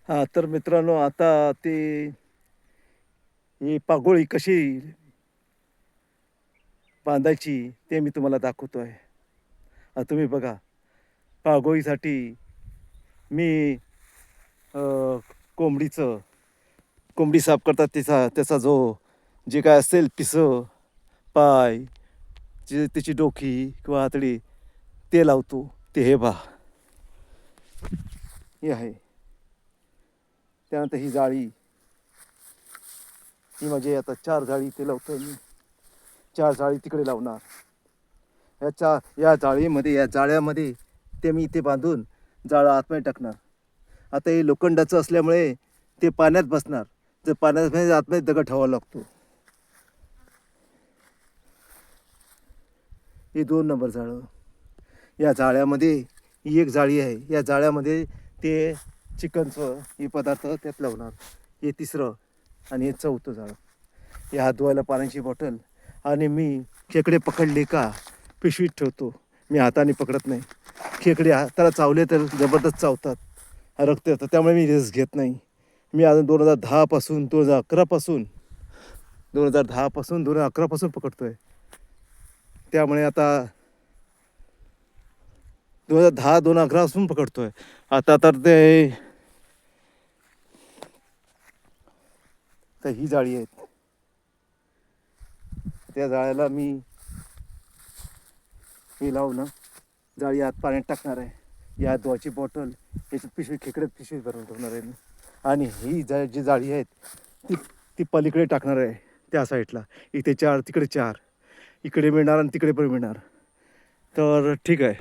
हां, तर मित्रांनो आता ते ही पागोळी कशी बांधायची ते मी तुम्हाला दाखवतोय. तुम्ही बघा पागोळीसाठी मी अ, कोंबडीचं कोंबडी साफ करतात त्याचा त्याचा जो जे काय असेल पिसं, पाय, जे त्याची डोकी किंवा आतडी ते लावतो. ते हे पहा, हे आहे. त्यानंतर ही जाळी, ही म्हणजे आता 4 जाळी इथे लावतोय मी. 4 जाळी तिकडे लावणार. या जाळीमध्ये या जाळ्यामध्ये ते मी इथे बांधून जाळं आतमध्ये टाकणार. आता हे लोखंडाचं असल्यामुळे ते पाण्यात बसणार. जर पाण्यात आतमध्ये दगड ठेवावा लागतो. हे 2 नंबर जाळं. या जाळ्यामध्ये ही एक जाळी आहे. या जाळ्यामध्ये ते चिकनचं हे पदार्थ त्यात लावणार. हे 3रं आणि हे 4थं जाळं. हे हात धुवायला पाण्याची बॉटल आणि मी खेकडे पकडले का पिशवीत ठेवतो. मी हाताने पकडत नाही. खेकडे हाताला चावले तर जबरदस्त चावतात, रक्त येतं. त्यामुळे मी रिस्क घेत नाही. मी अजून 2010 पासून 2011 पासून 2010 पासून 2011 पासून पकडतोय. त्यामुळे आता 2010-2011 पासून पकडतोय. आता तर ते तर ही जाळी आहे. त्या जाळ्याला मी हे लावून जाळी आत पाण्यात टाकणार आहे. या धुवाची बॉटल याच्यात पिशवी खेकड्यात पिशवी भरून ठेवणार आहे मी. आणि ही जी जाळी आहेत ती ती पलीकडे टाकणार आहे त्या साईडला. इथे 4 तिकडे 4 इकडे मिळणार आणि तिकडे पण मिळणार. तर ठीक आहे.